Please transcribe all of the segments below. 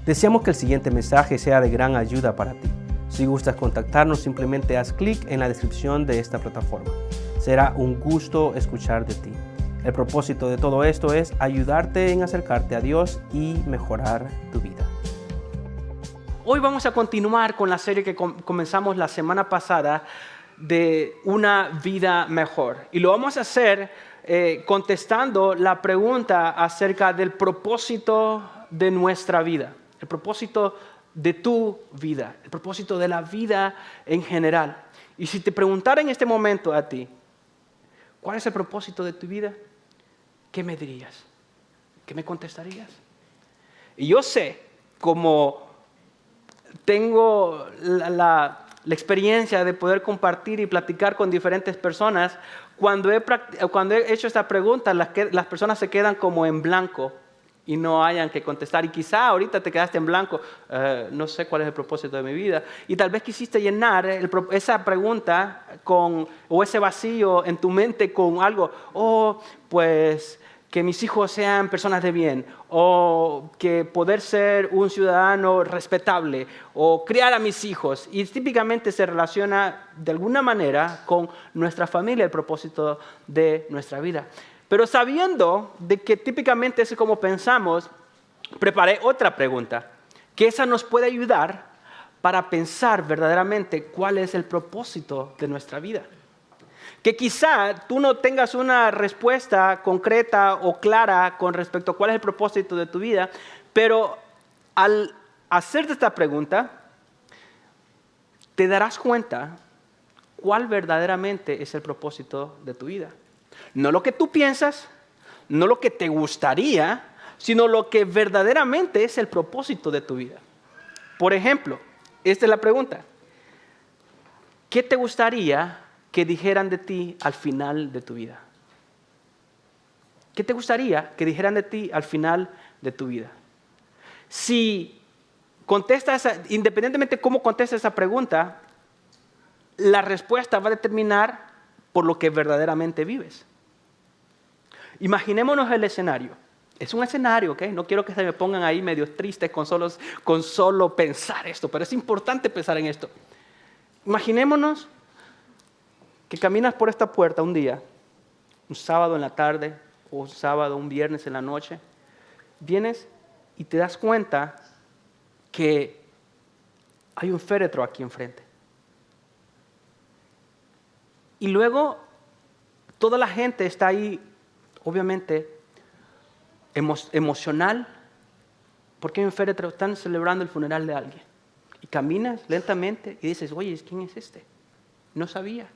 Deseamos que el siguiente mensaje sea de gran ayuda para ti. Si gustas contactarnos, simplemente haz clic en la descripción de esta plataforma. Será un gusto escuchar de ti. El propósito de todo esto es ayudarte en acercarte a Dios y mejorar tu vida. Hoy vamos a continuar con la serie que comenzamos la semana pasada de una vida mejor. Y lo vamos a hacer contestando la pregunta acerca del propósito de nuestra vida. El propósito de tu vida, el propósito de la vida en general. Y si te preguntara en este momento a ti, ¿cuál es el propósito de tu vida? ¿Qué me dirías? ¿Qué me contestarías? Y yo sé, como tengo la experiencia de poder compartir y platicar con diferentes personas, cuando he hecho esta pregunta, las personas se quedan como en blanco y no hayan que contestar. Y quizá ahorita te quedaste en blanco, no sé cuál es el propósito de mi vida. Y tal vez quisiste llenar esa pregunta o ese vacío en tu mente con algo. Pues que mis hijos sean personas de bien, o que poder ser un ciudadano respetable, o criar a mis hijos. Y típicamente se relaciona de alguna manera con nuestra familia, el propósito de nuestra vida. Pero sabiendo de que típicamente es como pensamos, preparé otra pregunta, que esa nos puede ayudar para pensar verdaderamente cuál es el propósito de nuestra vida. Que quizá tú no tengas una respuesta concreta o clara con respecto a cuál es el propósito de tu vida, pero al hacerte esta pregunta, te darás cuenta cuál verdaderamente es el propósito de tu vida. No lo que tú piensas, no lo que te gustaría, sino lo que verdaderamente es el propósito de tu vida. Por ejemplo, esta es la pregunta. ¿Qué te gustaría que dijeran de ti al final de tu vida? ¿Qué te gustaría que dijeran de ti al final de tu vida? Si contestas, independientemente de cómo contestes esa pregunta, la respuesta va a determinar por lo que verdaderamente vives. Imaginémonos el escenario. Es un escenario, ¿ok? No quiero que se me pongan ahí medio tristes con solo pensar esto, pero es importante pensar en esto. Imaginémonos que caminas por esta puerta un día, un sábado en la tarde, o un sábado, un viernes en la noche. Vienes y te das cuenta que hay un féretro aquí enfrente. Y luego toda la gente está ahí, obviamente, emocional, porque hay un féretro, están celebrando el funeral de alguien. Y caminas lentamente y dices, oye, ¿quién es este? No sabía.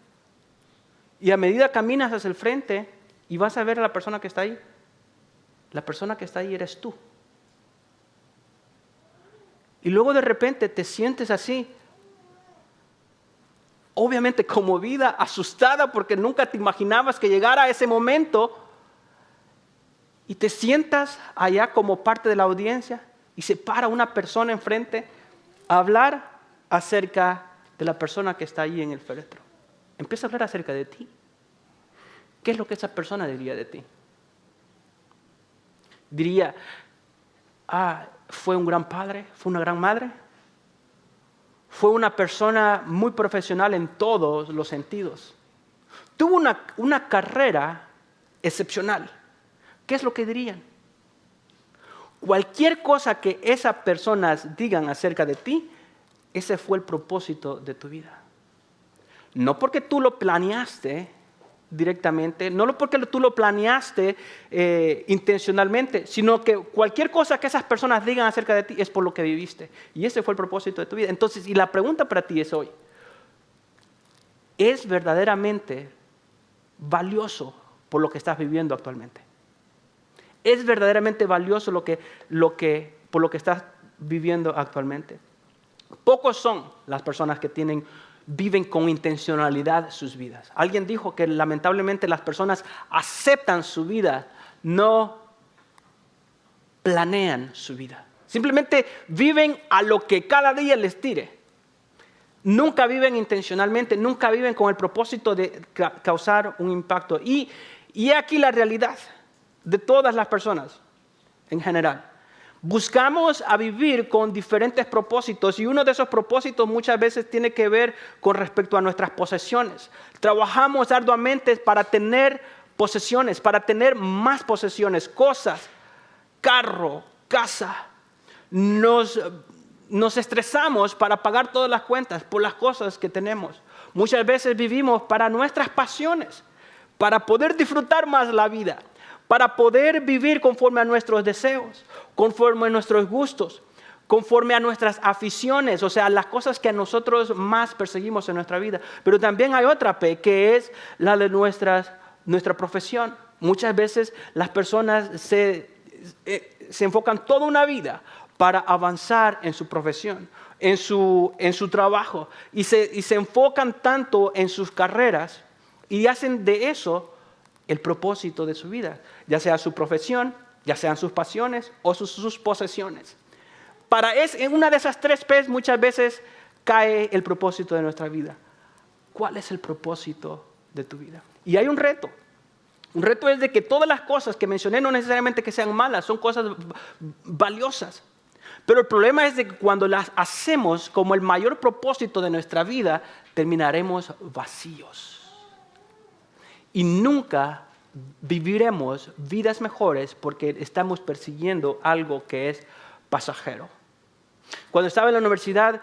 Y a medida caminas hacia el frente y vas a ver a la persona que está ahí, la persona que está ahí eres tú. Y luego de repente te sientes así, obviamente conmovida, asustada, porque nunca te imaginabas que llegara ese momento, y te sientas allá como parte de la audiencia y se para una persona enfrente a hablar acerca de la persona que está ahí en el féretro. Empieza a hablar acerca de ti. ¿Qué es lo que esa persona diría de ti? Diría, fue un gran padre, fue una gran madre, fue una persona muy profesional en todos los sentidos. Tuvo una carrera excepcional. ¿Qué es lo que dirían? Cualquier cosa que esas personas digan acerca de ti, ese fue el propósito de tu vida. No porque tú lo planeaste directamente, no porque tú lo planeaste intencionalmente, sino que cualquier cosa que esas personas digan acerca de ti es por lo que viviste. Y ese fue el propósito de tu vida. Entonces, y la pregunta para ti es hoy, ¿es verdaderamente valioso por lo que estás viviendo actualmente? ¿Es verdaderamente valioso por lo que estás viviendo actualmente? Pocos son las personas que viven con intencionalidad sus vidas. Alguien dijo que lamentablemente las personas aceptan su vida, no planean su vida. Simplemente viven a lo que cada día les tire. Nunca viven intencionalmente, nunca viven con el propósito de causar un impacto. Y aquí la realidad de todas las personas en general. Buscamos a vivir con diferentes propósitos y uno de esos propósitos muchas veces tiene que ver con respecto a nuestras posesiones. Trabajamos arduamente para tener posesiones, para tener más posesiones, cosas, carro, casa. Nos estresamos para pagar todas las cuentas por las cosas que tenemos. Muchas veces vivimos para nuestras pasiones, para poder disfrutar más la vida, para poder vivir conforme a nuestros deseos, conforme a nuestros gustos, conforme a nuestras aficiones, o sea, las cosas que a nosotros más perseguimos en nuestra vida. Pero también hay otra P, que es la de nuestra profesión. Muchas veces las personas se enfocan toda una vida para avanzar en su profesión, en su trabajo, y se enfocan tanto en sus carreras y hacen de eso el propósito de su vida, ya sea su profesión, ya sean sus pasiones o sus posesiones. En una de esas tres P's muchas veces cae el propósito de nuestra vida. ¿Cuál es el propósito de tu vida? Y hay un reto. Un reto es de que todas las cosas que mencioné no necesariamente que sean malas, son cosas valiosas. Pero el problema es de que cuando las hacemos como el mayor propósito de nuestra vida, terminaremos vacíos. Y nunca viviremos vidas mejores porque estamos persiguiendo algo que es pasajero. Cuando estaba en la universidad,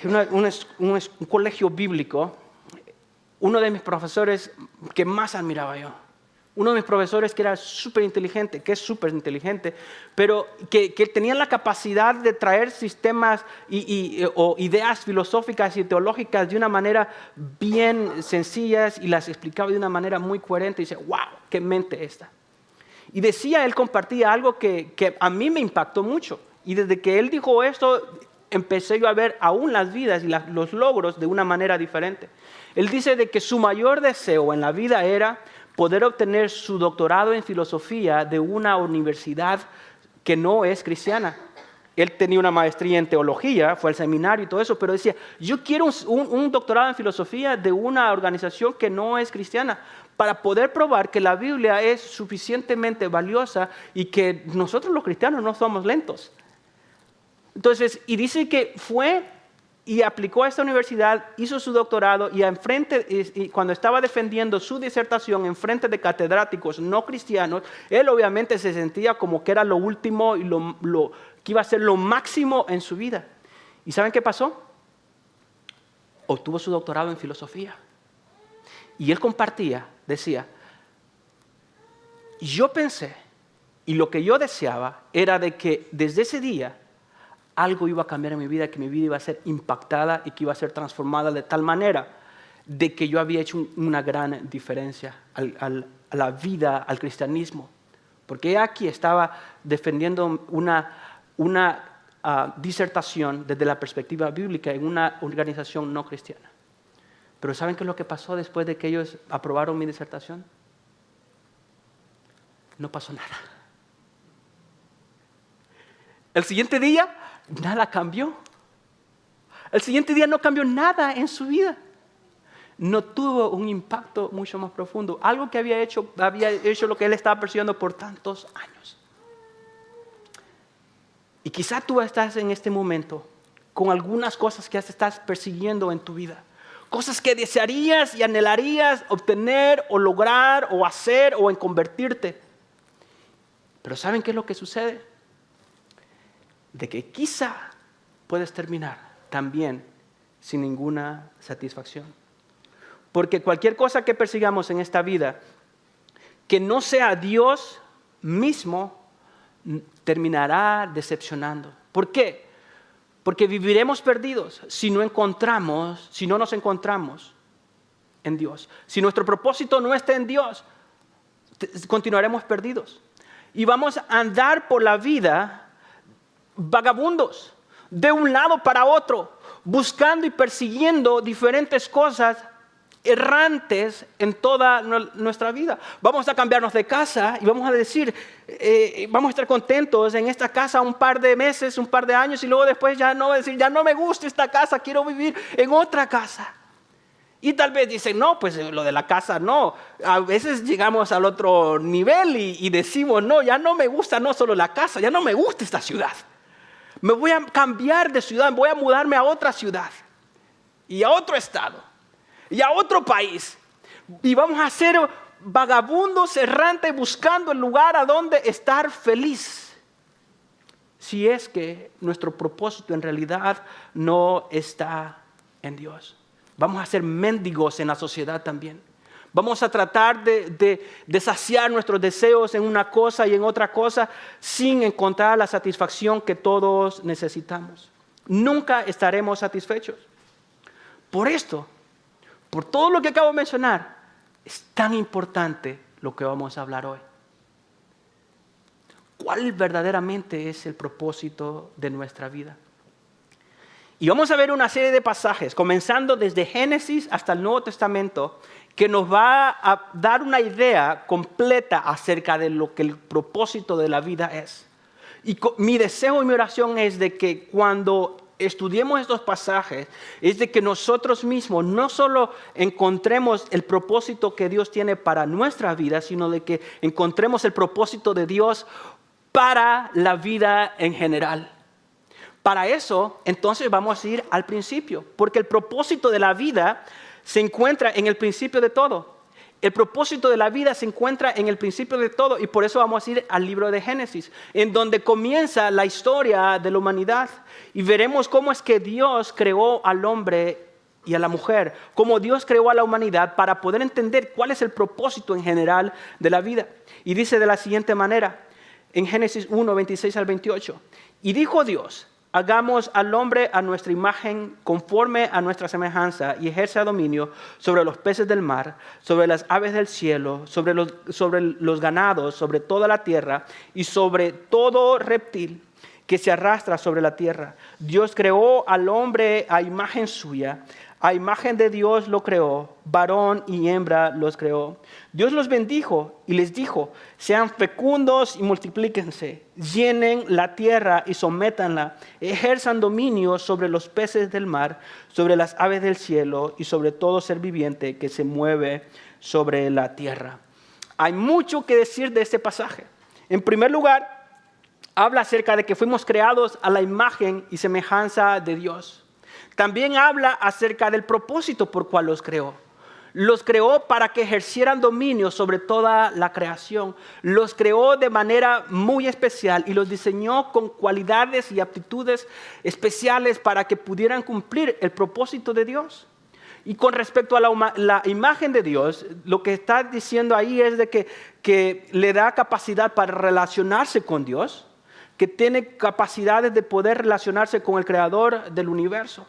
un colegio bíblico, uno de mis profesores que más admiraba yo, uno de mis profesores que era súper inteligente, que es súper inteligente, pero que tenía la capacidad de traer sistemas o ideas filosóficas y teológicas de una manera bien sencillas y las explicaba de una manera muy coherente. Y dice, wow, qué mente esta. Y él compartía algo que a mí me impactó mucho. Y desde que él dijo esto, empecé yo a ver aún las vidas y los logros de una manera diferente. Él dice de que su mayor deseo en la vida era poder obtener su doctorado en filosofía de una universidad que no es cristiana. Él tenía una maestría en teología, fue al seminario y todo eso, pero decía, yo quiero un doctorado en filosofía de una organización que no es cristiana para poder probar que la Biblia es suficientemente valiosa y que nosotros los cristianos no somos lentos. Entonces, y dice que fue y aplicó a esta universidad, hizo su doctorado y cuando estaba defendiendo su disertación en frente de catedráticos no cristianos, él obviamente se sentía como que era lo último y lo que iba a ser lo máximo en su vida. ¿Y saben qué pasó? Obtuvo su doctorado en filosofía. Y él decía, yo pensé y lo que yo deseaba era de que desde ese día algo iba a cambiar en mi vida, que mi vida iba a ser impactada y que iba a ser transformada de tal manera de que yo había hecho una gran diferencia a la vida, al cristianismo. Porque aquí estaba defendiendo una disertación desde la perspectiva bíblica en una organización no cristiana. Pero ¿saben qué es lo que pasó después de que ellos aprobaron mi disertación? No pasó nada. El siguiente día, nada cambió. El siguiente día no cambió nada en su vida. No tuvo un impacto mucho más profundo. Algo que había hecho lo que él estaba persiguiendo por tantos años. Y quizá tú estás en este momento con algunas cosas que estás persiguiendo en tu vida. Cosas que desearías y anhelarías obtener o lograr o hacer o en convertirte. Pero ¿saben qué es lo que sucede? De que quizá puedes terminar también sin ninguna satisfacción. Porque cualquier cosa que persigamos en esta vida que no sea Dios mismo terminará decepcionando. ¿Por qué? Porque viviremos perdidos si no nos encontramos en Dios. Si nuestro propósito no está en Dios, continuaremos perdidos. Y vamos a andar por la vida vagabundos, de un lado para otro, buscando y persiguiendo diferentes cosas errantes en toda nuestra vida. Vamos a cambiarnos de casa y vamos a decir, vamos a estar contentos en esta casa un par de meses, un par de años y luego después ya no me gusta esta casa, quiero vivir en otra casa. Y tal vez dicen, no, pues lo de la casa no. A veces llegamos al otro nivel y decimos, no, ya no me gusta no solo la casa, ya no me gusta esta ciudad. Me voy a cambiar de ciudad, voy a mudarme a otra ciudad. Y a otro estado. Y a otro país. Y vamos a ser vagabundos, errantes, buscando el lugar a donde estar feliz. Si es que nuestro propósito en realidad no está en Dios. Vamos a ser mendigos en la sociedad también. Vamos a tratar de saciar nuestros deseos en una cosa y en otra cosa sin encontrar la satisfacción que todos necesitamos. Nunca estaremos satisfechos. Por esto, por todo lo que acabo de mencionar, es tan importante lo que vamos a hablar hoy. ¿Cuál verdaderamente es el propósito de nuestra vida? Y vamos a ver una serie de pasajes, comenzando desde Génesis hasta el Nuevo Testamento, que nos va a dar una idea completa acerca de lo que el propósito de la vida es. Y mi deseo y mi oración es de que cuando estudiemos estos pasajes, es de que nosotros mismos no solo encontremos el propósito que Dios tiene para nuestra vida, sino de que encontremos el propósito de Dios para la vida en general. Para eso, entonces vamos a ir al principio, porque el propósito de la vida se encuentra en el principio de todo. El propósito de la vida se encuentra en el principio de todo y por eso vamos a ir al libro de Génesis, en donde comienza la historia de la humanidad y veremos cómo es que Dios creó al hombre y a la mujer, cómo Dios creó a la humanidad para poder entender cuál es el propósito en general de la vida. Y dice de la siguiente manera, en Génesis 1, 26 al 28, y dijo Dios: hagamos al hombre a nuestra imagen, conforme a nuestra semejanza, y ejerza dominio sobre los peces del mar, sobre las aves del cielo, sobre los ganados, sobre toda la tierra, y sobre todo reptil que se arrastra sobre la tierra. Dios creó al hombre a imagen suya. A imagen de Dios lo creó, varón y hembra los creó. Dios los bendijo y les dijo: sean fecundos y multiplíquense, llenen la tierra y sométanla, ejerzan dominio sobre los peces del mar, sobre las aves del cielo y sobre todo ser viviente que se mueve sobre la tierra. Hay mucho que decir de este pasaje. En primer lugar, habla acerca de que fuimos creados a la imagen y semejanza de Dios. También habla acerca del propósito por cual los creó. Los creó para que ejercieran dominio sobre toda la creación. Los creó de manera muy especial y los diseñó con cualidades y aptitudes especiales para que pudieran cumplir el propósito de Dios. Y con respecto a la imagen de Dios, lo que está diciendo ahí es de que le da capacidad para relacionarse con Dios, que tiene capacidades de poder relacionarse con el Creador del universo.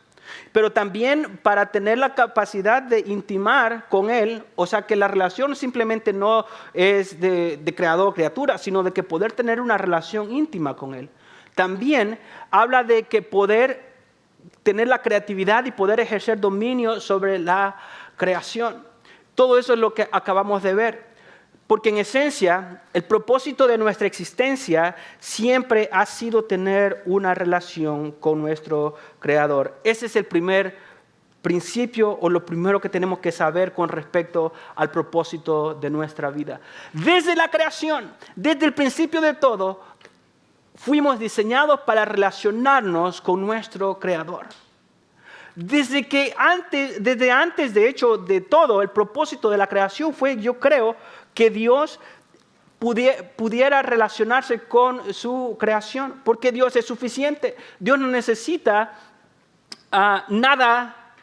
Pero también para tener la capacidad de intimar con Él, o sea que la relación simplemente no es de creador o criatura, sino de que poder tener una relación íntima con Él. También habla de que poder tener la creatividad y poder ejercer dominio sobre la creación. Todo eso es lo que acabamos de ver. Porque en esencia, el propósito de nuestra existencia siempre ha sido tener una relación con nuestro Creador. Ese es el primer principio o lo primero que tenemos que saber con respecto al propósito de nuestra vida. Desde la creación, desde el principio de todo, fuimos diseñados para relacionarnos con nuestro Creador. Desde antes, de hecho, de todo, el propósito de la creación fue, yo creo, que Dios pudiera relacionarse con su creación, porque Dios es suficiente. Dios no necesita nada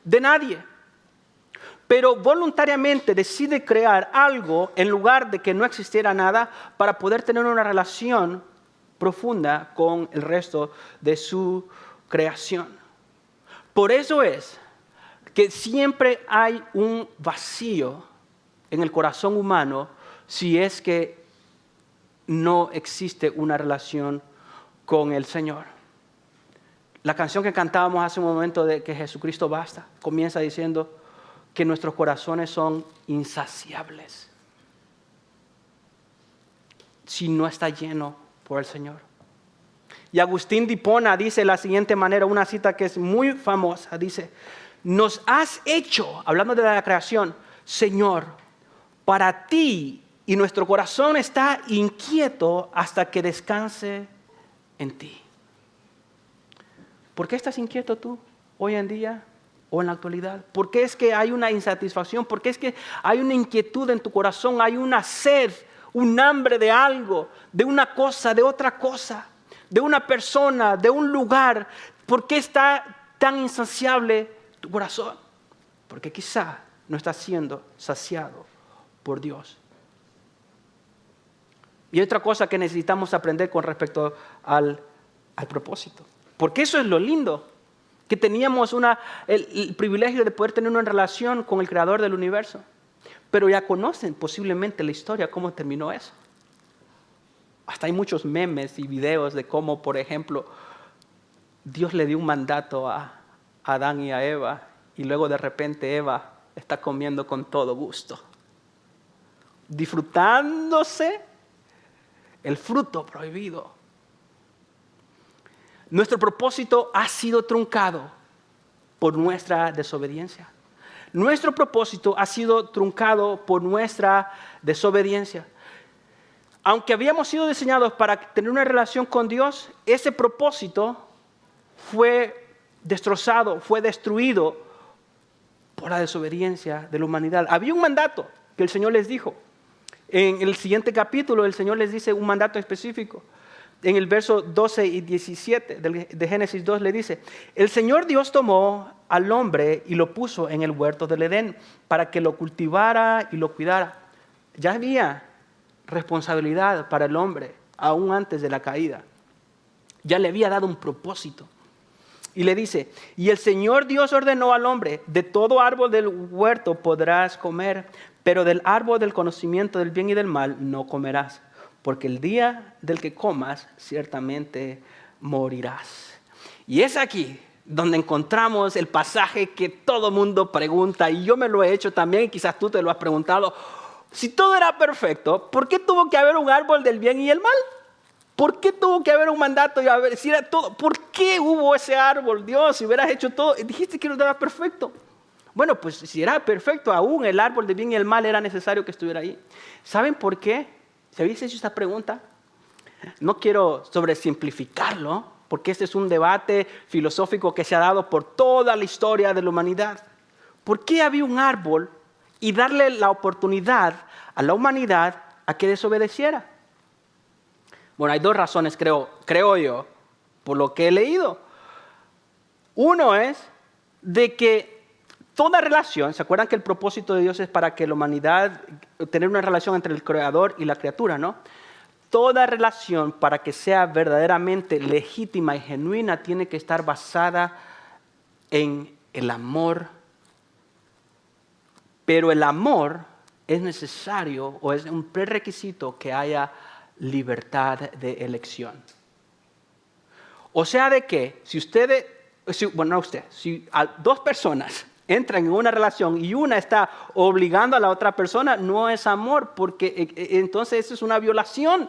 de nadie, pero voluntariamente decide crear algo en lugar de que no existiera nada para poder tener una relación profunda con el resto de su creación. Por eso es que siempre hay un vacío en el corazón humano si es que no existe una relación con el Señor. La canción que cantábamos hace un momento de que Jesucristo basta, comienza diciendo que nuestros corazones son insaciables si no está lleno por el Señor. Y Agustín de Hipona dice de la siguiente manera, una cita que es muy famosa, dice: nos has hecho, hablando de la creación, Señor, para ti, y nuestro corazón está inquieto hasta que descanse en ti. ¿Por qué estás inquieto tú hoy en día o en la actualidad? ¿Por qué es que hay una insatisfacción? ¿Por qué es que hay una inquietud en tu corazón? Hay una sed, un hambre de algo, de una cosa, de otra cosa, de una persona, de un lugar. ¿Por qué está tan insaciable tu corazón? Porque quizá no estás siendo saciado por Dios. Y otra cosa que necesitamos aprender con respecto al propósito. Porque eso es lo lindo, que teníamos el privilegio de poder tener una relación con el Creador del universo. Pero ya conocen posiblemente la historia, cómo terminó eso. Hasta hay muchos memes y videos de cómo, por ejemplo, Dios le dio un mandato a Adán y a Eva, y luego de repente Eva está comiendo con todo gusto, disfrutándose el fruto prohibido. Nuestro propósito ha sido truncado por nuestra desobediencia. Nuestro propósito ha sido truncado por nuestra desobediencia. Aunque habíamos sido diseñados para tener una relación con Dios, ese propósito fue destrozado, fue destruido por la desobediencia de la humanidad. Había un mandato que el Señor les dijo. En el siguiente capítulo el Señor les dice un mandato específico. En el verso 12 y 17 de Génesis 2 le dice: el Señor Dios tomó al hombre y lo puso en el huerto del Edén para que lo cultivara y lo cuidara. Ya había responsabilidad para el hombre aún antes de la caída. Ya le había dado un propósito. Y le dice: y el Señor Dios ordenó al hombre: de todo árbol del huerto podrás comer, pero del árbol del conocimiento del bien y del mal no comerás, porque el día del que comas ciertamente morirás. Y es aquí donde encontramos el pasaje que todo mundo pregunta, y yo me lo he hecho también, y quizás tú te lo has preguntado: si todo era perfecto, ¿por qué tuvo que haber un árbol del bien y el mal? ¿Por qué tuvo que haber un mandato? Si era todo, ¿por qué hubo ese árbol, Dios? Si hubieras hecho todo, dijiste que no era perfecto. Bueno, pues si era perfecto, aún el árbol del bien y el mal era necesario que estuviera ahí. ¿Saben por qué? ¿Se habéis hecho esta pregunta? No quiero sobresimplificarlo, porque este es un debate filosófico que se ha dado por toda la historia de la humanidad. ¿Por qué había un árbol y darle la oportunidad a la humanidad a que desobedeciera? Bueno, hay dos razones, creo yo, por lo que he leído. Uno es de que toda relación, ¿se acuerdan que el propósito de Dios es para que la humanidad, tener una relación entre el creador y la criatura, ¿no? Toda relación, para que sea verdaderamente legítima y genuina, tiene que estar basada en el amor. Pero el amor es necesario, o es un prerequisito, que haya libertad de elección. O sea, de que si dos personas entran en una relación y una está obligando a la otra persona, no es amor, porque entonces eso es una violación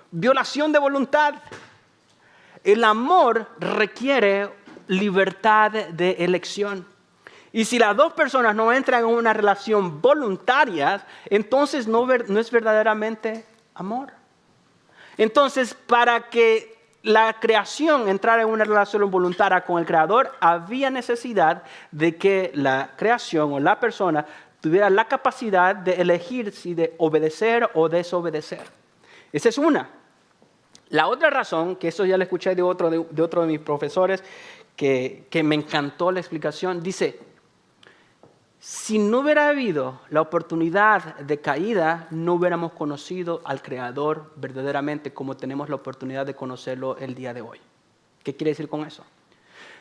de voluntad. El amor requiere libertad de elección. Y si las dos personas no entran en una relación voluntaria, entonces no es verdaderamente amor. Entonces, para que la creación entrara en una relación voluntaria con el Creador, había necesidad de que la creación o la persona tuviera la capacidad de elegir si de obedecer o desobedecer. Esa es una. La otra razón, que eso ya lo escuché de otro de mis profesores, que me encantó la explicación, dice: si no hubiera habido la oportunidad de caída, no hubiéramos conocido al Creador verdaderamente como tenemos la oportunidad de conocerlo el día de hoy. ¿Qué quiere decir con eso?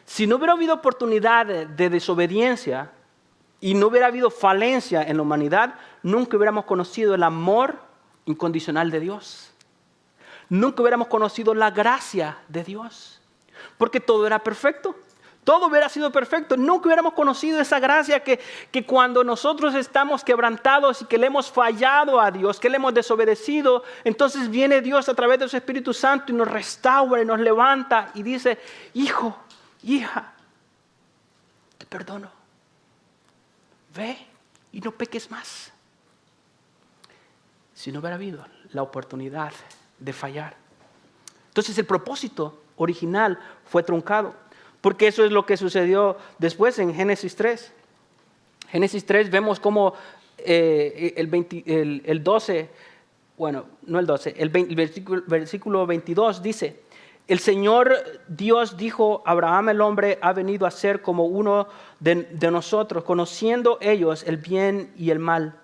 Si no hubiera habido oportunidad de desobediencia y no hubiera habido falencia en la humanidad, nunca hubiéramos conocido el amor incondicional de Dios. Nunca hubiéramos conocido la gracia de Dios, porque todo era perfecto. Todo hubiera sido perfecto. Nunca hubiéramos conocido esa gracia que cuando nosotros estamos quebrantados y que le hemos fallado a Dios, que le hemos desobedecido, entonces viene Dios a través de su Espíritu Santo y nos restaura y nos levanta y dice: hijo, hija, te perdono. ve y no peques más. Si no hubiera habido la oportunidad de fallar. Entonces el propósito original fue truncado, porque eso es lo que sucedió después en Génesis 3. Génesis 3 vemos cómo el 12, bueno, no el 12, el versículo 22 dice: el Señor Dios dijo: Abraham el hombre ha venido a ser como uno de nosotros, conociendo ellos el bien y el mal.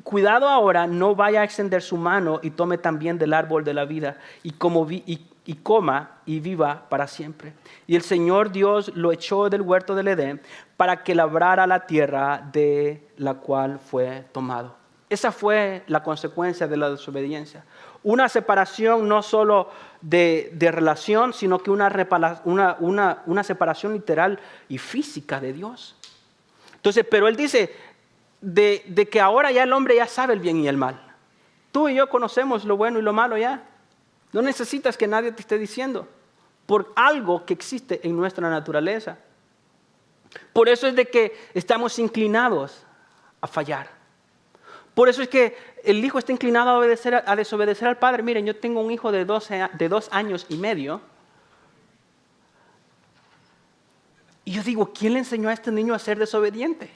Cuidado ahora, no vaya a extender su mano y tome también del árbol de la vida y coma y viva para siempre. Y el Señor Dios lo echó del huerto del Edén para que labrara la tierra de la cual fue tomado. Esa fue la consecuencia de la desobediencia. Una separación no solo de relación, sino que una separación literal y física de Dios. Entonces, pero Él dice de que ahora ya el hombre ya sabe el bien y el mal. Tú y yo conocemos lo bueno y lo malo ya. No necesitas que nadie te esté diciendo por algo que existe en nuestra naturaleza. Por eso es de que estamos inclinados a fallar. Por eso es que el hijo está inclinado a desobedecer al padre. Miren, yo tengo un hijo de 2 años y medio. Y yo digo, ¿quién le enseñó a este niño a ser desobediente?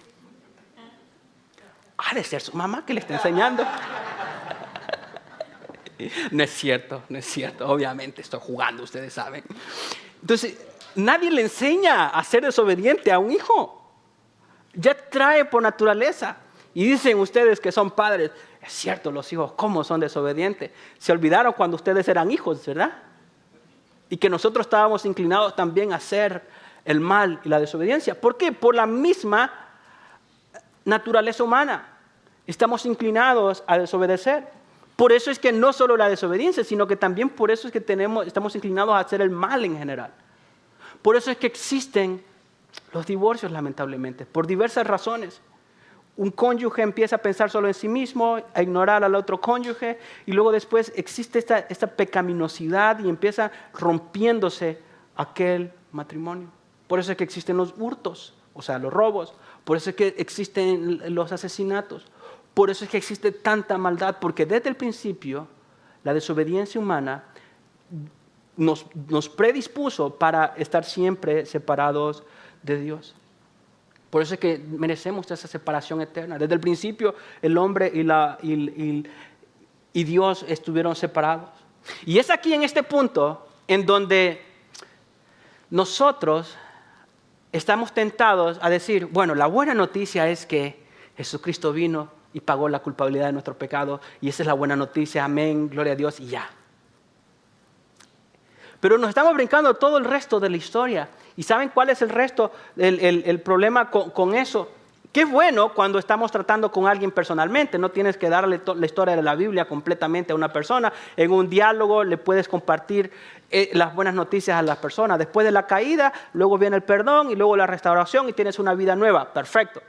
Ha de ser su mamá que le está enseñando. No es cierto, obviamente estoy jugando, ustedes saben. Entonces, nadie le enseña a ser desobediente a un hijo. Ya trae por naturaleza. Y dicen ustedes que son padres, es cierto, los hijos, ¿cómo son desobedientes? Se olvidaron cuando ustedes eran hijos, ¿verdad? Y que nosotros estábamos inclinados también a hacer el mal y la desobediencia. ¿Por qué? Por la misma naturaleza humana. Estamos inclinados a desobedecer. Por eso es que no solo la desobediencia, sino que también por eso es que estamos inclinados a hacer el mal en general. Por eso es que existen los divorcios, lamentablemente, por diversas razones. Un cónyuge empieza a pensar solo en sí mismo, a ignorar al otro cónyuge, y luego después existe esta pecaminosidad y empieza rompiéndose aquel matrimonio. Por eso es que existen los hurtos, o sea, los robos. Por eso es que existen los asesinatos. Por eso es que existe tanta maldad, porque desde el principio la desobediencia humana nos predispuso para estar siempre separados de Dios. Por eso es que merecemos esa separación eterna. Desde el principio el hombre y Dios estuvieron separados. Y es aquí en este punto en donde nosotros estamos tentados a decir, bueno, la buena noticia es que Jesucristo vino y pagó la culpabilidad de nuestro pecado, y esa es la buena noticia, amén, gloria a Dios, y ya. Pero nos estamos brincando todo el resto de la historia. ¿Y saben cuál es el resto, el problema con eso? Qué bueno cuando estamos tratando con alguien personalmente. No tienes que darle la historia de la Biblia completamente a una persona. En un diálogo le puedes compartir las buenas noticias a las personas. Después de la caída, luego viene el perdón y luego la restauración y tienes una vida nueva. Perfecto.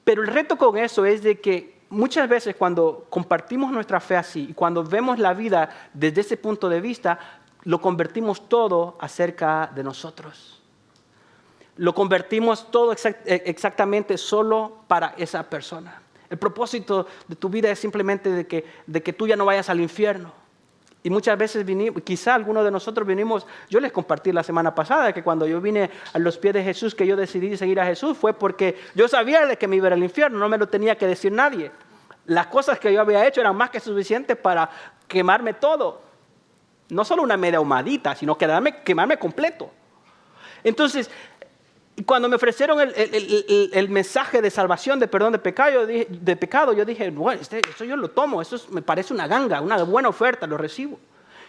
Pero el reto con eso es de que muchas veces cuando compartimos nuestra fe así y cuando vemos la vida desde ese punto de vista, lo convertimos todo acerca de nosotros. Lo convertimos todo exactamente solo para esa persona. El propósito de tu vida es simplemente de que tú ya no vayas al infierno. Y muchas veces quizá algunos de nosotros vinimos, yo les compartí la semana pasada que cuando yo vine a los pies de Jesús, que yo decidí seguir a Jesús, fue porque yo sabía de que me iba al infierno, no me lo tenía que decir nadie. Las cosas que yo había hecho eran más que suficientes para quemarme todo. No solo una media ahumadita, sino quemarme completo. Entonces, cuando me ofrecieron el mensaje de salvación, de perdón de pecado, yo dije, bueno, esto yo lo tomo, eso me parece una ganga, una buena oferta, lo recibo.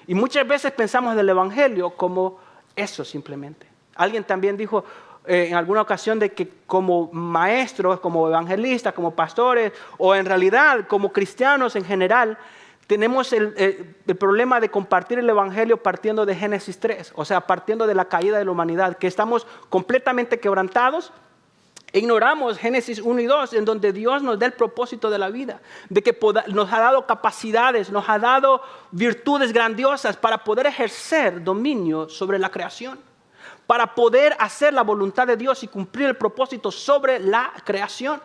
Y muchas veces pensamos del evangelio como eso simplemente. Alguien también dijo en alguna ocasión de que como maestros, como evangelistas, como pastores, o en realidad como cristianos en general, tenemos el problema de compartir el evangelio partiendo de Génesis 3, o sea, partiendo de la caída de la humanidad, que estamos completamente quebrantados. Ignoramos Génesis 1 y 2, en donde Dios nos da el propósito de la vida, de que nos ha dado capacidades, nos ha dado virtudes grandiosas para poder ejercer dominio sobre la creación, para poder hacer la voluntad de Dios y cumplir el propósito sobre la creación.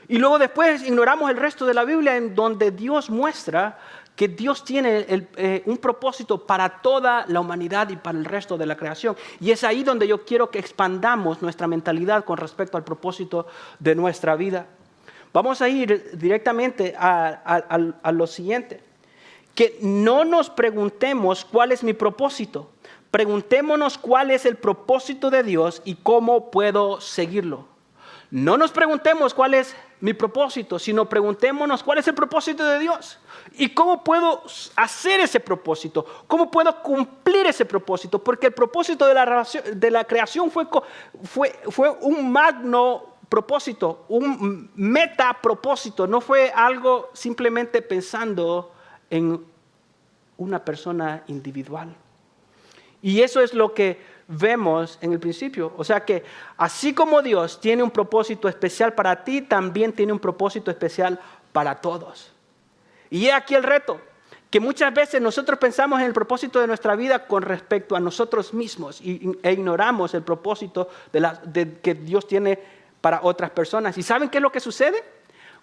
Y luego después ignoramos el resto de la Biblia en donde Dios muestra que Dios tiene un propósito para toda la humanidad y para el resto de la creación. Y es ahí donde yo quiero que expandamos nuestra mentalidad con respecto al propósito de nuestra vida. Vamos a ir directamente a lo siguiente. Que no nos preguntemos cuál es mi propósito. Preguntémonos cuál es el propósito de Dios y cómo puedo seguirlo. No nos preguntemos cuál es mi propósito, sino preguntémonos cuál es el propósito de Dios y cómo puedo hacer ese propósito, cómo puedo cumplir ese propósito, porque el propósito de la creación fue un magno propósito, un metapropósito, no fue algo simplemente pensando en una persona individual. Y eso es lo que vemos en el principio. O sea que así como Dios tiene un propósito especial para ti, también tiene un propósito especial para todos. Y he aquí el reto, que muchas veces nosotros pensamos en el propósito de nuestra vida con respecto a nosotros mismos e ignoramos el propósito que Dios tiene para otras personas. ¿Y saben qué es lo que sucede?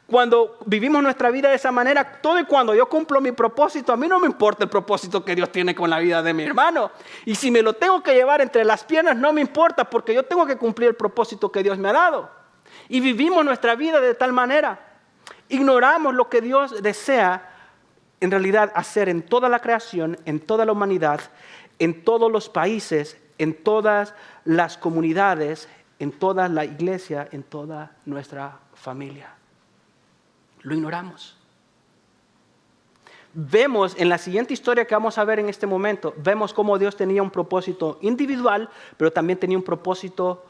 Cuando vivimos nuestra vida de esa manera, todo y cuando yo cumplo mi propósito, a mí no me importa el propósito que Dios tiene con la vida de mi hermano. Y si me lo tengo que llevar entre las piernas, no me importa, porque yo tengo que cumplir el propósito que Dios me ha dado. Y vivimos nuestra vida de tal manera. Ignoramos lo que Dios desea en realidad hacer en toda la creación, en toda la humanidad, en todos los países, en todas las comunidades, en toda la iglesia, en toda nuestra familia. Lo ignoramos. Vemos en la siguiente historia que vamos a ver en este momento, vemos cómo Dios tenía un propósito individual, pero también tenía un propósito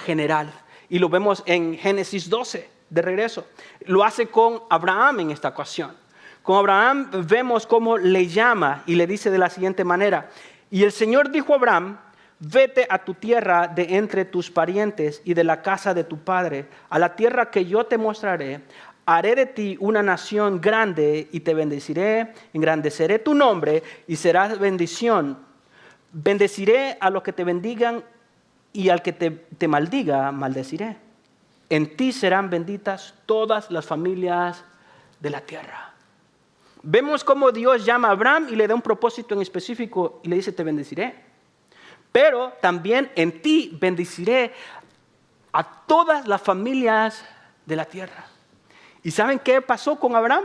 general. Y lo vemos en Génesis 12, de regreso. Lo hace con Abraham en esta ocasión. Con Abraham vemos cómo le llama y le dice de la siguiente manera: y el Señor dijo a Abraham: vete a tu tierra de entre tus parientes y de la casa de tu padre, a la tierra que yo te mostraré. Haré de ti una nación grande y te bendeciré, engrandeceré tu nombre y serás bendición. Bendeciré a los que te bendigan y al que te maldiga, maldeciré. En ti serán benditas todas las familias de la tierra. Vemos cómo Dios llama a Abraham y le da un propósito en específico y le dice: te bendeciré. Pero también en ti bendeciré a todas las familias de la tierra. ¿Y saben qué pasó con Abraham?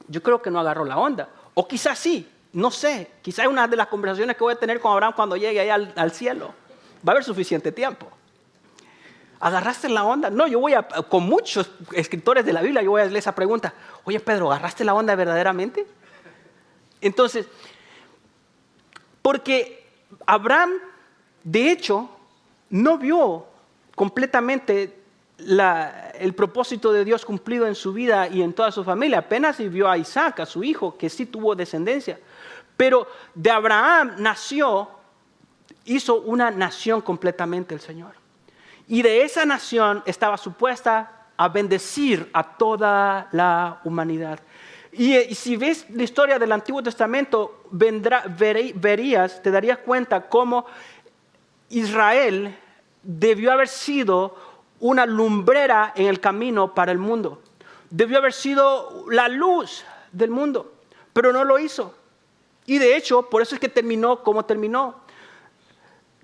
Yo creo que no agarró la onda. O quizás sí, no sé. Quizás es una de las conversaciones que voy a tener con Abraham cuando llegue allá al cielo. Va a haber suficiente tiempo. ¿Agarraste la onda? No, con muchos escritores de la Biblia, yo voy a hacerle esa pregunta. Oye, Pedro, ¿agarraste la onda verdaderamente? Entonces, porque Abraham, de hecho, no vio completamente el propósito de Dios cumplido en su vida y en toda su familia. Apenas vio a Isaac, a su hijo, que sí tuvo descendencia. Pero de Abraham hizo una nación completamente el Señor. Y de esa nación estaba supuesta a bendecir a toda la humanidad. Y si ves la historia del Antiguo Testamento, te darías cuenta cómo Israel debió haber sido una lumbrera en el camino para el mundo. Debió haber sido la luz del mundo, pero no lo hizo. Y de hecho, por eso es que terminó como terminó.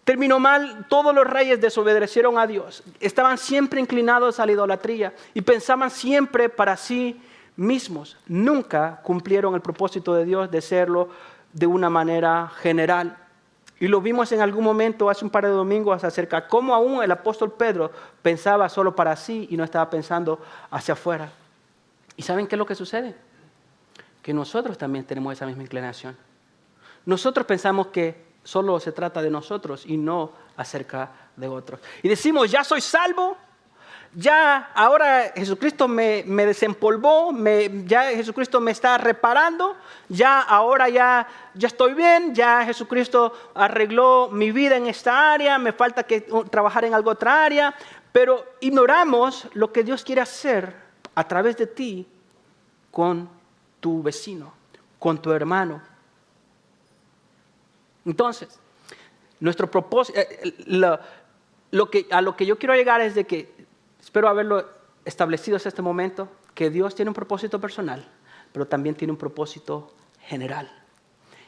Terminó mal, todos los reyes desobedecieron a Dios. Estaban siempre inclinados a la idolatría y pensaban siempre para sí mismos. Nunca cumplieron el propósito de Dios de serlo de una manera general. Y lo vimos en algún momento hace un par de domingos acerca de cómo aún el apóstol Pedro pensaba solo para sí y no estaba pensando hacia afuera. ¿Y saben qué es lo que sucede? Que nosotros también tenemos esa misma inclinación. Nosotros pensamos que solo se trata de nosotros y no acerca de otros. Y decimos: ya soy salvo, ya ahora Jesucristo me desempolvó, ya Jesucristo me está reparando, ahora ya estoy bien, ya Jesucristo arregló mi vida en esta área, me falta que trabajar en alguna otra área, pero ignoramos lo que Dios quiere hacer a través de ti con tu vecino, con tu hermano. Entonces, nuestro propósito, a lo que yo quiero llegar es de que, espero haberlo establecido hasta este momento, que Dios tiene un propósito personal, pero también tiene un propósito general.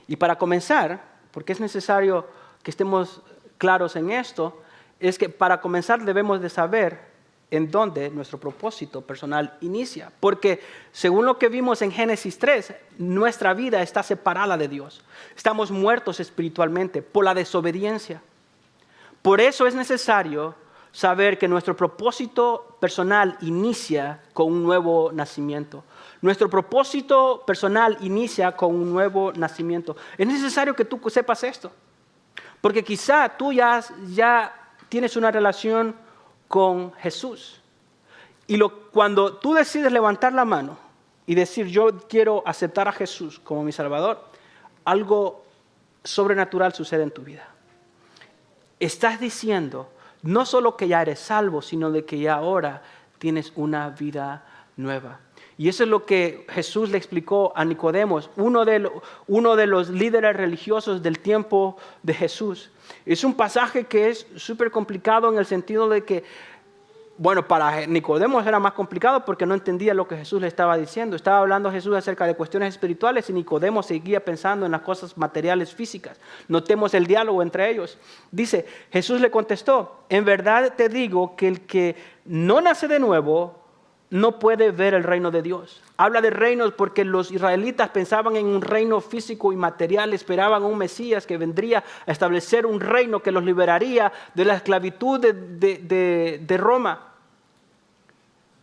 Y para comenzar, porque es necesario que estemos claros en esto, es que para comenzar debemos de saber en dónde nuestro propósito personal inicia. Porque según lo que vimos en Génesis 3, nuestra vida está separada de Dios. Estamos muertos espiritualmente por la desobediencia. Por eso es necesario saber que nuestro propósito personal inicia con un nuevo nacimiento. Nuestro propósito personal inicia con un nuevo nacimiento. Es necesario que tú sepas esto. Porque quizá tú ya tienes una relación con Jesús. Y cuando tú decides levantar la mano y decir, yo quiero aceptar a Jesús como mi Salvador, algo sobrenatural sucede en tu vida. Estás diciendo no solo que ya eres salvo, sino de que ya ahora tienes una vida nueva. Y eso es lo que Jesús le explicó a Nicodemo, uno de los líderes religiosos del tiempo de Jesús. Es un pasaje que es súper complicado en el sentido de que, bueno, para Nicodemo era más complicado porque no entendía lo que Jesús le estaba diciendo. Estaba hablando Jesús acerca de cuestiones espirituales y Nicodemo seguía pensando en las cosas materiales físicas. Notemos el diálogo entre ellos. Dice, Jesús le contestó, en verdad te digo que el que no nace de nuevo no puede ver el reino de Dios. Habla de reinos porque los israelitas pensaban en un reino físico y material, esperaban un Mesías que vendría a establecer un reino que los liberaría de la esclavitud de Roma.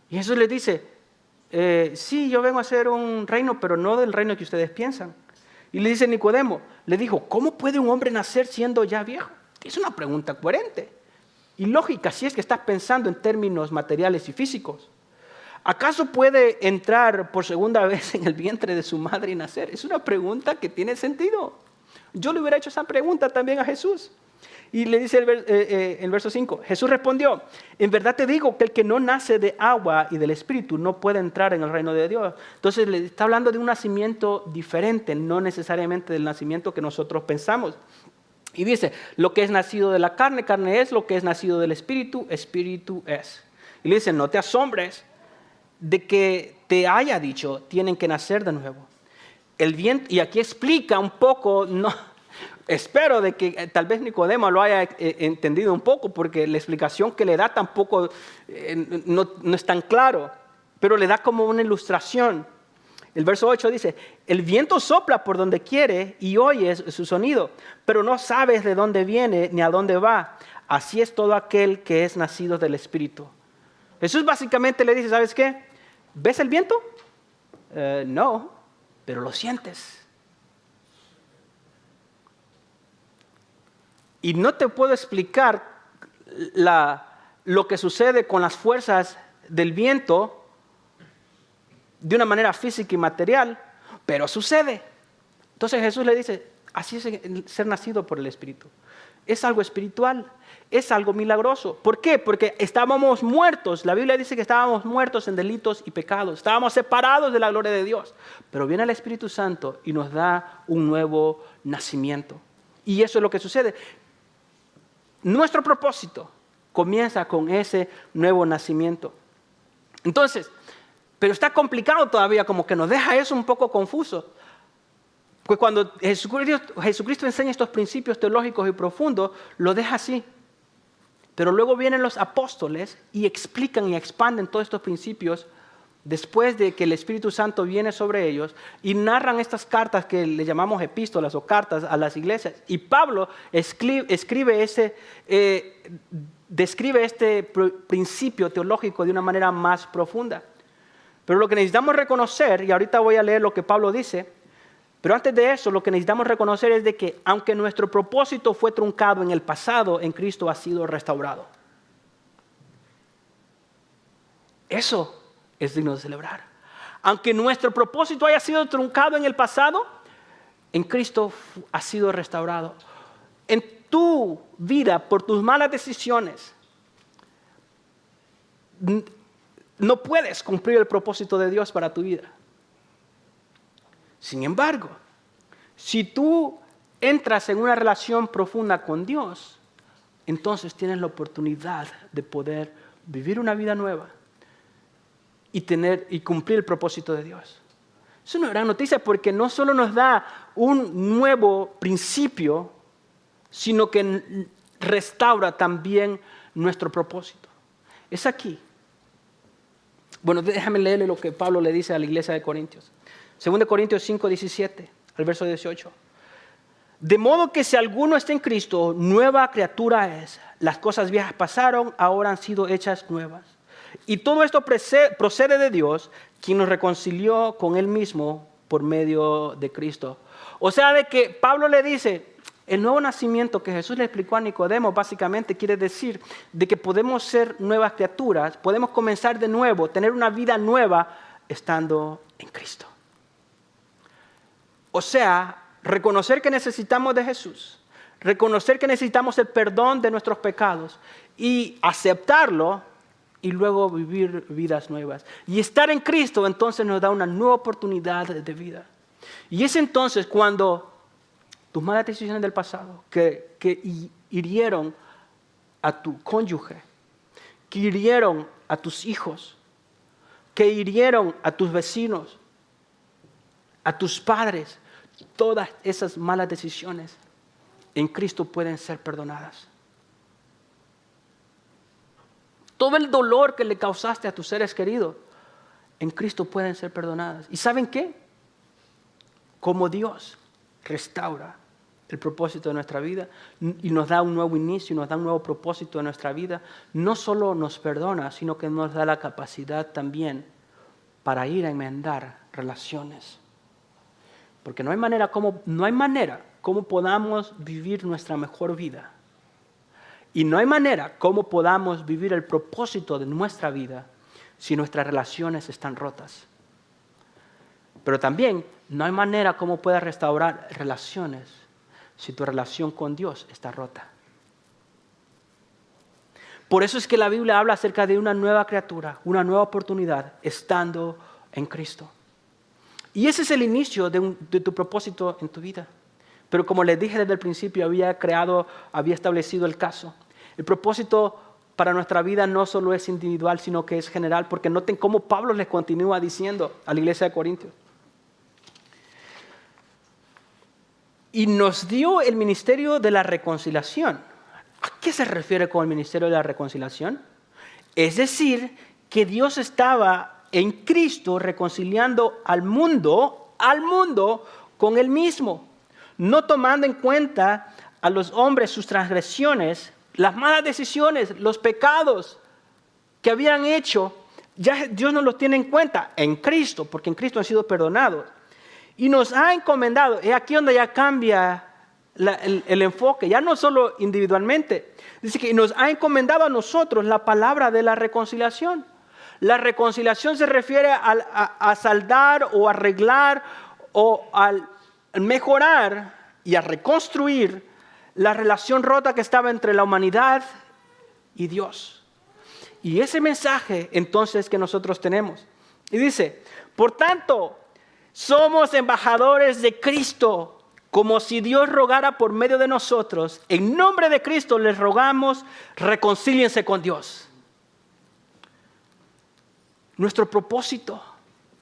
Y Jesús les dice, sí, yo vengo a hacer un reino, pero no del reino que ustedes piensan. Y le dice Nicodemo, le dijo, ¿cómo puede un hombre nacer siendo ya viejo? Es una pregunta coherente y lógica si es que estás pensando en términos materiales y físicos. ¿Acaso puede entrar por segunda vez en el vientre de su madre y nacer? Es una pregunta que tiene sentido. Yo le hubiera hecho esa pregunta también a Jesús. Y le dice el verso 5, Jesús respondió, en verdad te digo que el que no nace de agua y del Espíritu no puede entrar en el reino de Dios. Entonces le está hablando de un nacimiento diferente, no necesariamente del nacimiento que nosotros pensamos. Y dice, lo que es nacido de la carne, carne es, lo que es nacido del Espíritu, Espíritu es. Y le dice, no te asombres de que te haya dicho, tienen que nacer de nuevo. El viento, y aquí explica un poco, no, espero de que tal vez Nicodemo lo haya entendido un poco, porque la explicación que le da tampoco no es tan claro, pero le da como una ilustración. El verso 8 dice, el viento sopla por donde quiere y oyes su sonido, pero no sabes de dónde viene ni a dónde va. Así es todo aquel que es nacido del Espíritu. Jesús básicamente le dice, ¿sabes qué? ¿Ves el viento? No, pero lo sientes. Y no te puedo explicar lo que sucede con las fuerzas del viento de una manera física y material, pero sucede. Entonces Jesús le dice, así es el ser nacido por el Espíritu. Es algo espiritual, es algo milagroso. ¿Por qué? Porque estábamos muertos. La Biblia dice que estábamos muertos en delitos y pecados. Estábamos separados de la gloria de Dios. Pero viene el Espíritu Santo y nos da un nuevo nacimiento. Y eso es lo que sucede. Nuestro propósito comienza con ese nuevo nacimiento. Entonces, pero está complicado todavía, como que nos deja eso un poco confuso. Pues cuando Jesucristo enseña estos principios teológicos y profundos, lo deja así. Pero luego vienen los apóstoles y explican y expanden todos estos principios después de que el Espíritu Santo viene sobre ellos y narran estas cartas que le llamamos epístolas o cartas a las iglesias. Y Pablo describe este principio teológico de una manera más profunda. Pero lo que necesitamos reconocer, y ahorita voy a leer lo que Pablo dice, pero antes de eso, lo que necesitamos reconocer es de que aunque nuestro propósito fue truncado en el pasado, en Cristo ha sido restaurado. Eso es digno de celebrar. Aunque nuestro propósito haya sido truncado en el pasado, en Cristo ha sido restaurado. En tu vida, por tus malas decisiones, no puedes cumplir el propósito de Dios para tu vida. Sin embargo, si tú entras en una relación profunda con Dios, entonces tienes la oportunidad de poder vivir una vida nueva y cumplir el propósito de Dios. Es una gran noticia porque no solo nos da un nuevo principio, sino que restaura también nuestro propósito. Es aquí. Bueno, déjame leerle lo que Pablo le dice a la iglesia de Corintios. 2 Corintios 5, 17, al verso 18. De modo que si alguno está en Cristo, nueva criatura es. Las cosas viejas pasaron, ahora han sido hechas nuevas. Y todo esto procede de Dios, quien nos reconcilió con Él mismo por medio de Cristo. O sea, de que Pablo le dice, el nuevo nacimiento que Jesús le explicó a Nicodemo básicamente quiere decir de que podemos ser nuevas criaturas, podemos comenzar de nuevo, tener una vida nueva estando en Cristo. O sea, reconocer que necesitamos de Jesús, reconocer que necesitamos el perdón de nuestros pecados y aceptarlo y luego vivir vidas nuevas. Y estar en Cristo entonces nos da una nueva oportunidad de vida. Y es entonces cuando tus malas decisiones del pasado que hirieron a tu cónyuge, que hirieron a tus hijos, que hirieron a tus vecinos, a tus padres, todas esas malas decisiones en Cristo pueden ser perdonadas. Todo el dolor que le causaste a tus seres queridos, en Cristo pueden ser perdonadas. ¿Y saben qué? Como Dios restaura el propósito de nuestra vida y nos da un nuevo inicio, nos da un nuevo propósito de nuestra vida, no solo nos perdona, sino que nos da la capacidad también para ir a enmendar relaciones. Porque no hay manera como podamos vivir nuestra mejor vida. Y no hay manera como podamos vivir el propósito de nuestra vida si nuestras relaciones están rotas. Pero también no hay manera como puedas restaurar relaciones si tu relación con Dios está rota. Por eso es que la Biblia habla acerca de una nueva criatura, una nueva oportunidad, estando en Cristo. Y ese es el inicio de tu propósito en tu vida. Pero como les dije desde el principio, había establecido el caso. El propósito para nuestra vida no solo es individual, sino que es general, porque noten cómo Pablo les continúa diciendo a la iglesia de Corintios. Y nos dio el ministerio de la reconciliación. ¿A qué se refiere con el ministerio de la reconciliación? Es decir, que Dios estaba en Cristo reconciliando al mundo con Él mismo, no tomando en cuenta a los hombres sus transgresiones, las malas decisiones, los pecados que habían hecho. Ya Dios no los tiene en cuenta en Cristo, porque en Cristo han sido perdonados. Y nos ha encomendado, es aquí donde ya cambia el enfoque, ya no solo individualmente. Dice que nos ha encomendado a nosotros la palabra de la reconciliación. La reconciliación se refiere a saldar o arreglar o a mejorar y a reconstruir la relación rota que estaba entre la humanidad y Dios. Y ese mensaje entonces que nosotros tenemos. Y dice, por tanto, somos embajadores de Cristo, como si Dios rogara por medio de nosotros. En nombre de Cristo les rogamos, reconcíliense con Dios. Nuestro propósito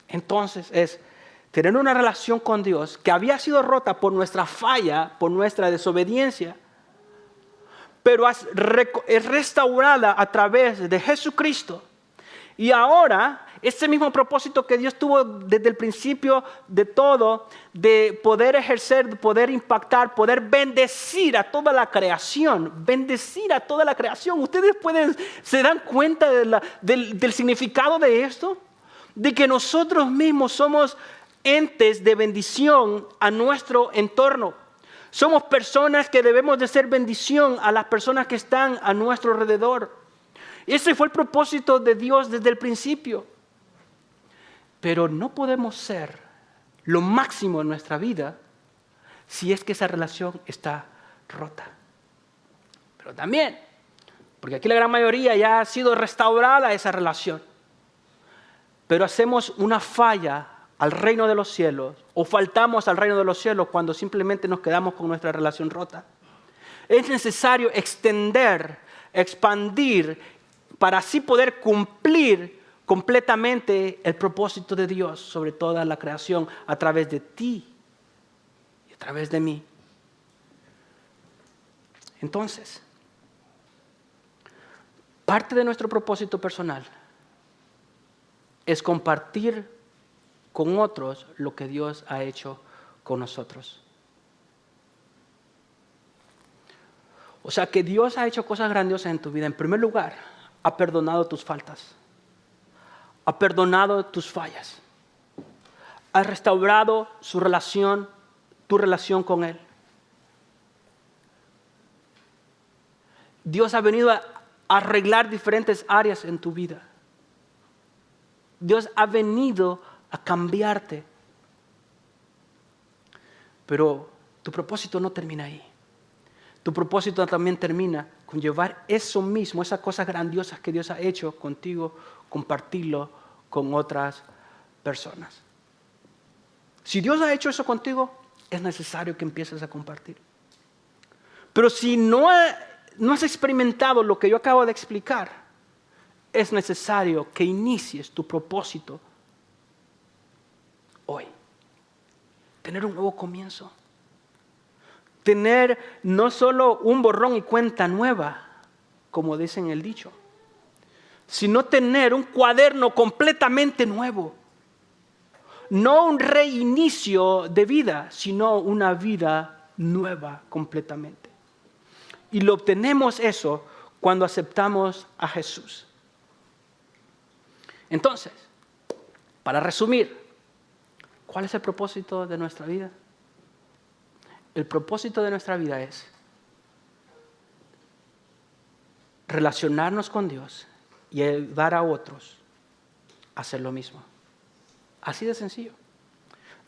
entonces es tener una relación con Dios que había sido rota por nuestra falla, por nuestra desobediencia, pero es restaurada a través de Jesucristo. Y ahora, ese mismo propósito que Dios tuvo desde el principio de todo, de poder ejercer, de poder impactar, poder bendecir a toda la creación, Ustedes se dan cuenta del significado de esto, de que nosotros mismos somos entes de bendición a nuestro entorno. Somos personas que debemos de ser bendición a las personas que están a nuestro alrededor. Ese fue el propósito de Dios desde el principio. Pero no podemos ser lo máximo en nuestra vida si es que esa relación está rota. Pero también, porque aquí la gran mayoría ya ha sido restaurada esa relación, pero hacemos una falla al reino de los cielos o faltamos al reino de los cielos cuando simplemente nos quedamos con nuestra relación rota. Es necesario extender, expandir, para así poder cumplir completamente el propósito de Dios sobre toda la creación a través de ti y a través de mí. Entonces, parte de nuestro propósito personal es compartir con otros lo que Dios ha hecho con nosotros. O sea que Dios ha hecho cosas grandiosas en tu vida. En primer lugar, ha perdonado tus faltas, ha perdonado tus fallas, ha restaurado tu relación con Él. Dios ha venido a arreglar diferentes áreas en tu vida. Dios ha venido a cambiarte. Pero tu propósito no termina ahí. Tu propósito también termina con llevar eso mismo, esas cosas grandiosas que Dios ha hecho contigo, compartirlo con otras personas. Si Dios ha hecho eso contigo, es necesario que empieces a compartir. Pero si no has experimentado lo que yo acabo de explicar, es necesario que inicies tu propósito hoy. Tener un nuevo comienzo. Tener no solo un borrón y cuenta nueva, como dice en el dicho, sino tener un cuaderno completamente nuevo. No un reinicio de vida, sino una vida nueva completamente. Y lo obtenemos eso cuando aceptamos a Jesús. Entonces, para resumir, ¿cuál es el propósito de nuestra vida? El propósito de nuestra vida es relacionarnos con Dios y ayudar a otros a hacer lo mismo. Así de sencillo.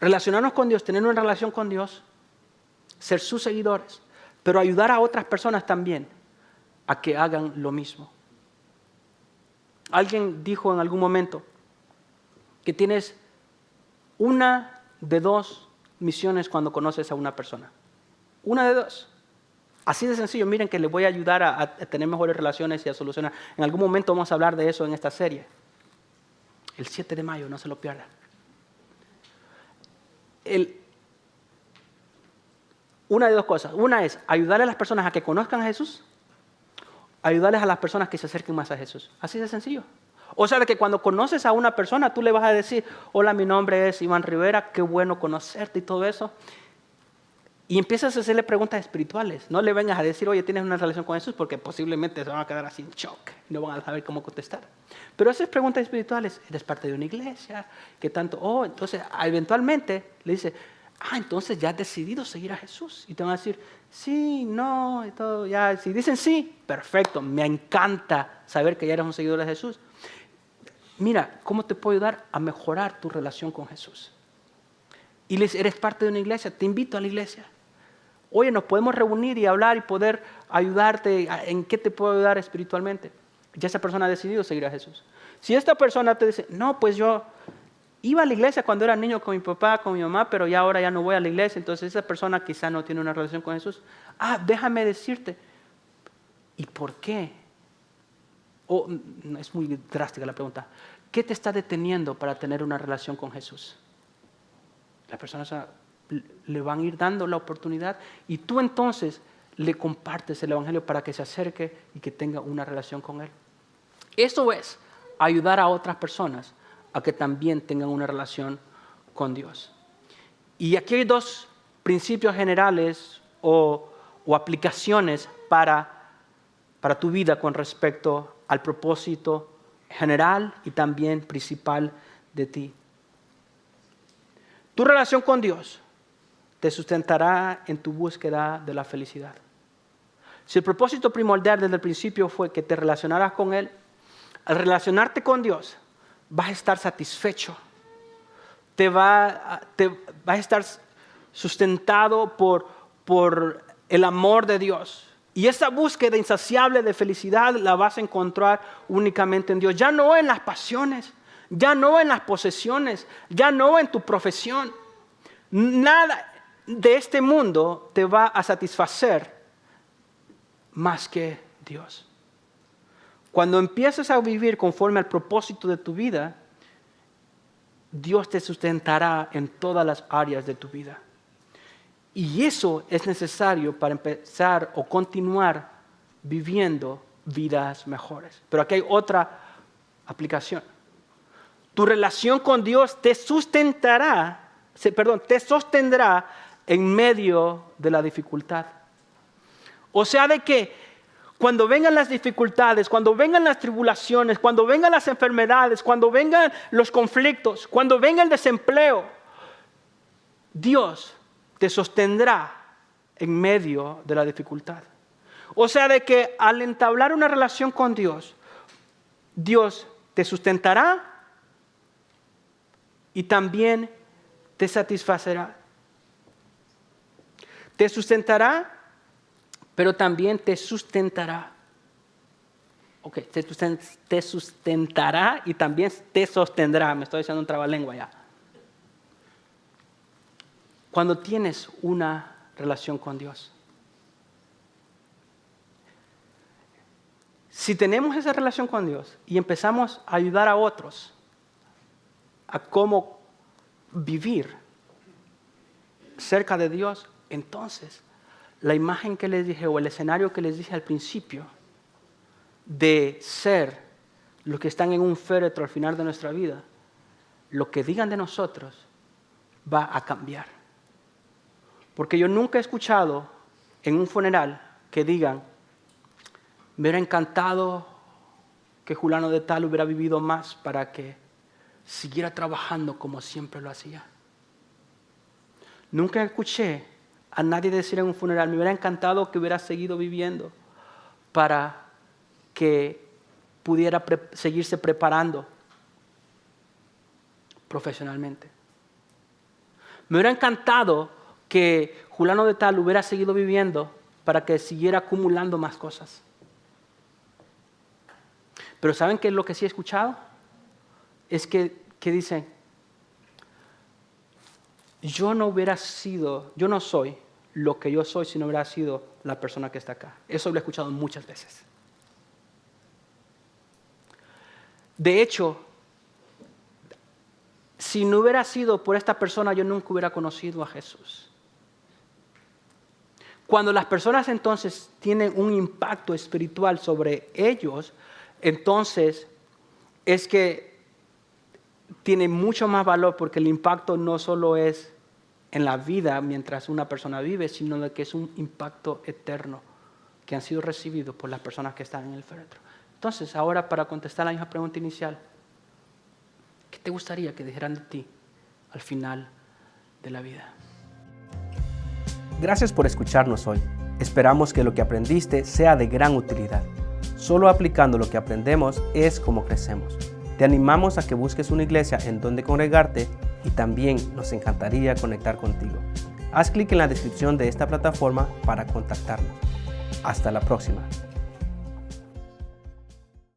Relacionarnos con Dios, tener una relación con Dios, ser sus seguidores, pero ayudar a otras personas también a que hagan lo mismo. Alguien dijo en algún momento que tienes una de dos misiones cuando conoces a una persona. Una de dos. Así de sencillo. Miren que les voy a ayudar a tener mejores relaciones y a solucionar. En algún momento vamos a hablar de eso en esta serie. El 7 de mayo, no se lo pierdan. Una de dos cosas. Una es ayudarle a las personas a que conozcan a Jesús. Ayudarles a las personas que se acerquen más a Jesús. Así de sencillo. O sea, de que cuando conoces a una persona, tú le vas a decir, hola, mi nombre es Iván Rivera, qué bueno conocerte y todo eso. Y empiezas a hacerle preguntas espirituales. No le vengas a decir, oye, ¿tienes una relación con Jesús? Porque posiblemente se van a quedar así en shock y no van a saber cómo contestar. Pero esas preguntas espirituales, ¿eres parte de una iglesia? ¿Qué tanto? Oh, entonces, eventualmente le dice, entonces ya has decidido seguir a Jesús. Y te van a decir, sí, no, y todo. Ya. Si dicen sí, perfecto, me encanta saber que ya eres un seguidor de Jesús. Mira, ¿cómo te puedo ayudar a mejorar tu relación con Jesús? Y les eres parte de una iglesia, te invito a la iglesia. Oye, nos podemos reunir y hablar y poder ayudarte. ¿En qué te puedo ayudar espiritualmente? Ya esa persona ha decidido seguir a Jesús. Si esta persona te dice, no, pues yo iba a la iglesia cuando era niño con mi papá, con mi mamá, pero ya ahora ya no voy a la iglesia, entonces esa persona quizá no tiene una relación con Jesús. Déjame decirte, ¿y por qué? Es muy drástica la pregunta. ¿Qué te está deteniendo para tener una relación con Jesús? La persona le van a ir dando la oportunidad y tú entonces le compartes el evangelio para que se acerque y que tenga una relación con Él. Eso es ayudar a otras personas a que también tengan una relación con Dios. Y aquí hay dos principios generales o aplicaciones para tu vida con respecto al propósito general y también principal de ti. Tu relación con Dios te sustentará en tu búsqueda de la felicidad. Si el propósito primordial desde el principio fue que te relacionaras con Él, al relacionarte con Dios, vas a estar satisfecho. Vas a estar sustentado por el amor de Dios. Y esa búsqueda insaciable de felicidad la vas a encontrar únicamente en Dios. Ya no en las pasiones, ya no en las posesiones, ya no en tu profesión. Nada de este mundo te va a satisfacer más que Dios. Cuando empieces a vivir conforme al propósito de tu vida, Dios te sustentará en todas las áreas de tu vida. Y eso es necesario para empezar o continuar viviendo vidas mejores. Pero aquí hay otra aplicación. Tu relación con Dios te sostendrá en medio de la dificultad. O sea, de que cuando vengan las dificultades, cuando vengan las tribulaciones, cuando vengan las enfermedades, cuando vengan los conflictos, cuando venga el desempleo, Dios te sostendrá en medio de la dificultad. O sea, de que al entablar una relación con Dios, Dios te sustentará y también te satisfacerá. Te sustentará, pero también te sustentará. Ok, te sustentará y también te sostendrá. Me estoy diciendo un trabalengua ya. Cuando tienes una relación con Dios. Si tenemos esa relación con Dios y empezamos a ayudar a otros a cómo vivir cerca de Dios, entonces la imagen que les dije o el escenario que les dije al principio de ser los que están en un féretro al final de nuestra vida, lo que digan de nosotros va a cambiar. Porque yo nunca he escuchado en un funeral que digan, me hubiera encantado que Julano de tal hubiera vivido más para que siguiera trabajando como siempre lo hacía. Nunca escuché a nadie decir en un funeral, me hubiera encantado que hubiera seguido viviendo para que pudiera seguirse preparando profesionalmente. Me hubiera encantado que Julano de tal hubiera seguido viviendo para que siguiera acumulando más cosas. Pero ¿saben qué es lo que sí he escuchado? Es que dicen, yo no soy lo que yo soy si no hubiera sido la persona que está acá. Eso lo he escuchado muchas veces. De hecho, si no hubiera sido por esta persona, yo nunca hubiera conocido a Jesús. Cuando las personas entonces tienen un impacto espiritual sobre ellos, entonces es que tiene mucho más valor porque el impacto no solo es en la vida mientras una persona vive, sino de que es un impacto eterno que han sido recibidos por las personas que están en el féretro. Entonces, ahora para contestar la misma pregunta inicial, ¿qué te gustaría que dijeran de ti al final de la vida? Gracias por escucharnos hoy. Esperamos que lo que aprendiste sea de gran utilidad. Solo aplicando lo que aprendemos es como crecemos. Te animamos a que busques una iglesia en donde congregarte y también nos encantaría conectar contigo. Haz clic en la descripción de esta plataforma para contactarnos. Hasta la próxima.